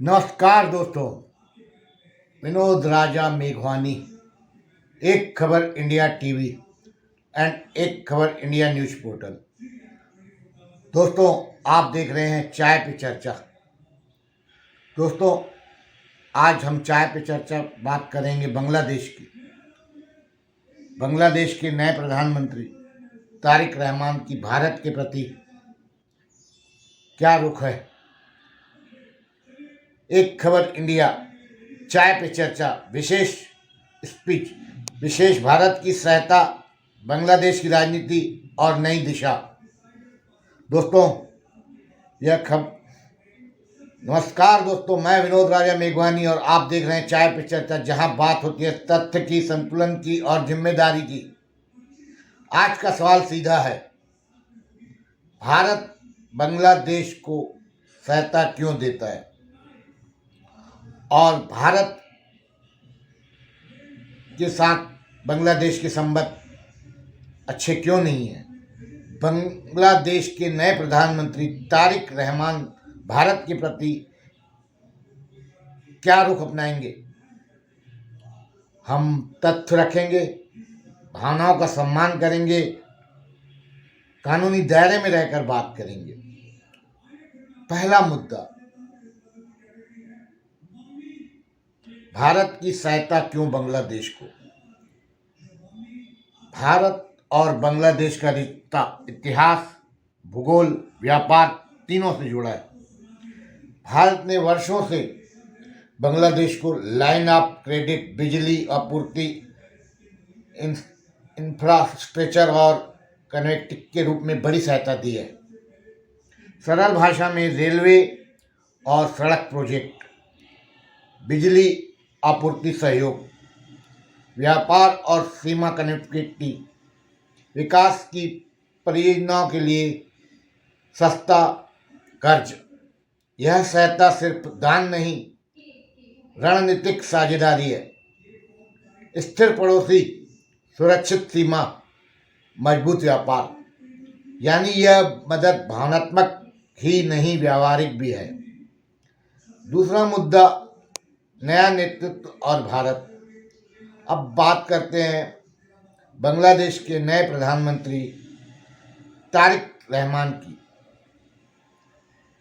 नमस्कार दोस्तों। विनोद राजा मेघवानी, एक खबर इंडिया टीवी एंड एक खबर इंडिया न्यूज पोर्टल। दोस्तों, आप देख रहे हैं चाय पे चर्चा। दोस्तों, आज हम चाय पे चर्चा बात करेंगे बांग्लादेश की। बांग्लादेश के नए प्रधानमंत्री तारिक रहमान की भारत के प्रति क्या रुख है। एक खबर इंडिया चाय पे चर्चा विशेष स्पीच, विशेष भारत की सहायता, बांग्लादेश की राजनीति और नई दिशा। दोस्तों, नमस्कार दोस्तों, मैं विनोद राजा मेघवानी और आप देख रहे हैं चाय पे चर्चा, जहां बात होती है तथ्य की, संतुलन की और जिम्मेदारी की। आज का सवाल सीधा है, भारत बांग्लादेश को सहायता क्यों देता है और भारत के साथ बांग्लादेश के संबंध अच्छे क्यों नहीं हैं। बांग्लादेश के नए प्रधानमंत्री तारिक रहमान भारत के प्रति क्या रुख अपनाएंगे। हम तथ्य रखेंगे, भावनाओं का सम्मान करेंगे, कानूनी दायरे में रहकर बात करेंगे। पहला मुद्दा, भारत की सहायता क्यों बांग्लादेश को। भारत और बांग्लादेश का रिश्ता इतिहास, भूगोल, व्यापार तीनों से जुड़ा है। भारत ने वर्षों से बांग्लादेश को लाइन ऑफ क्रेडिट, बिजली आपूर्ति, इंफ्रास्ट्रक्चर और कनेक्टिविटी के रूप में बड़ी सहायता दी है। सरल भाषा में रेलवे और सड़क प्रोजेक्ट, बिजली आपूर्ति सहयोग, व्यापार और सीमा कनेक्टिविटी, विकास की परियोजनाओं के लिए सस्ता कर्ज। यह सहायता सिर्फ दान नहीं, रणनीतिक साझेदारी है। स्थिर पड़ोसी, सुरक्षित सीमा, मजबूत व्यापार, यानी यह मदद भावनात्मक ही नहीं, व्यावहारिक भी है। दूसरा मुद्दा, नया नेतृत्व और भारत। अब बात करते हैं बांग्लादेश के नए प्रधानमंत्री तारिक रहमान की।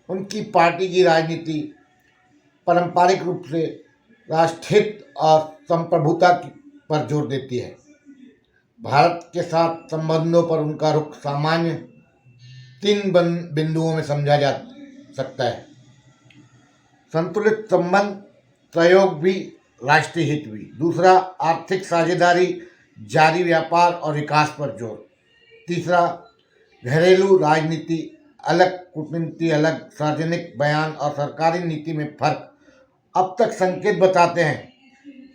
उनकी पार्टी की राजनीति पारंपरिक रूप से राष्ट्रहित और संप्रभुता पर जोर देती है। भारत के साथ संबंधों पर उनका रुख सामान्य तीन बिंदुओं में समझा जा सकता है: संतुलित संबंध, सहयोग भी, राष्ट्रीय हित भी। दूसरा, आर्थिक साझेदारी, जारी व्यापार और विकास पर जोर। तीसरा, घरेलू राजनीति, अलग कूटनीति, अलग सार्वजनिक बयान और सरकारी नीति में फर्क अब तक संकेत बताते हैं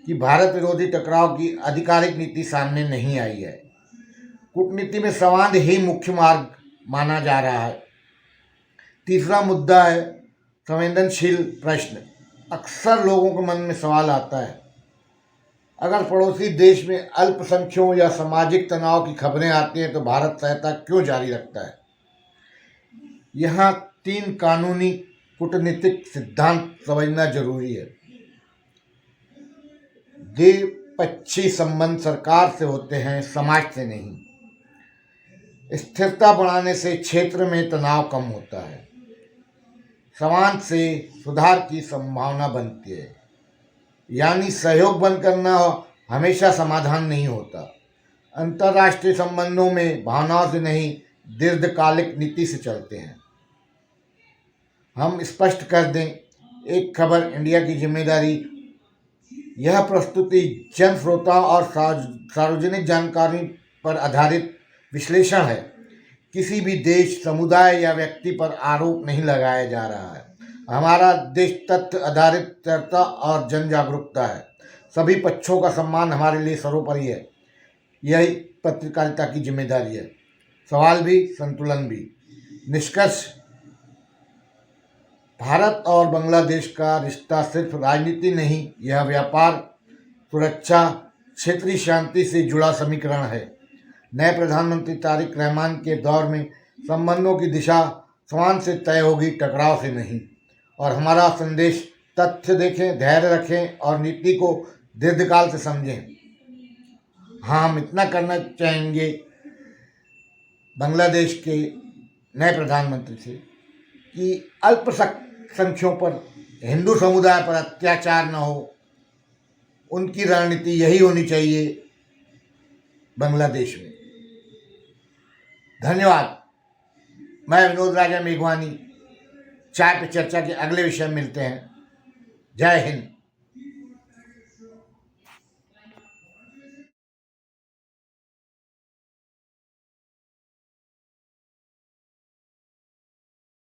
कि भारत विरोधी टकराव की आधिकारिक नीति सामने नहीं आई है। कूटनीति में संवाद ही मुख्य मार्ग माना जा रहा है। तीसरा मुद्दा है संवेदनशील प्रश्न। अक्सर लोगों के मन में सवाल आता है, अगर पड़ोसी देश में अल्पसंख्यकों या सामाजिक तनाव की खबरें आती हैं तो भारत सहायता क्यों जारी रखता है। यहाँ तीन कानूनी कूटनीतिक सिद्धांत समझना जरूरी है। द्विपक्षीय संबंध सरकार से होते हैं, समाज से नहीं। स्थिरता बढ़ाने से क्षेत्र में तनाव कम होता है, समाज से सुधार की संभावना बनती है। यानी सहयोग बंद करना हमेशा समाधान नहीं होता। अंतर्राष्ट्रीय संबंधों में भावनाओं से नहीं, दीर्घकालिक नीति से चलते हैं। हम स्पष्ट कर दें, एक खबर इंडिया की जिम्मेदारी, यह प्रस्तुति जन श्रोताओं और सार्वजनिक जानकारी पर आधारित विश्लेषण है। किसी भी देश, समुदाय या व्यक्ति पर आरोप नहीं लगाया जा रहा है। हमारा देश तथ्य आधारित चर्चा और जन जागरूकता है। सभी पक्षों का सम्मान हमारे लिए सर्वोपरि है। यही पत्रकारिता की जिम्मेदारी है। सवाल भी, संतुलन भी। निष्कर्ष, भारत और बांग्लादेश का रिश्ता सिर्फ राजनीति नहीं, यह व्यापार, सुरक्षा, क्षेत्रीय शांति से जुड़ा समीकरण है। नए प्रधानमंत्री तारिक रहमान के दौर में संबंधों की दिशा समान से तय होगी, टकराव से नहीं। और हमारा संदेश तथ्य देखें, धैर्य रखें और नीति को दीर्घकाल से समझें। हाँ, हम इतना करना चाहेंगे बांग्लादेश के नए प्रधानमंत्री से कि अल्पसंख्यकों पर, हिंदू समुदाय पर अत्याचार न हो। उनकी रणनीति यही होनी चाहिए बांग्लादेश में। धन्यवाद। मैं विनोद राजा मेघवानी। चाय पे चर्चा के अगले विषय में मिलते हैं। जय हिंद।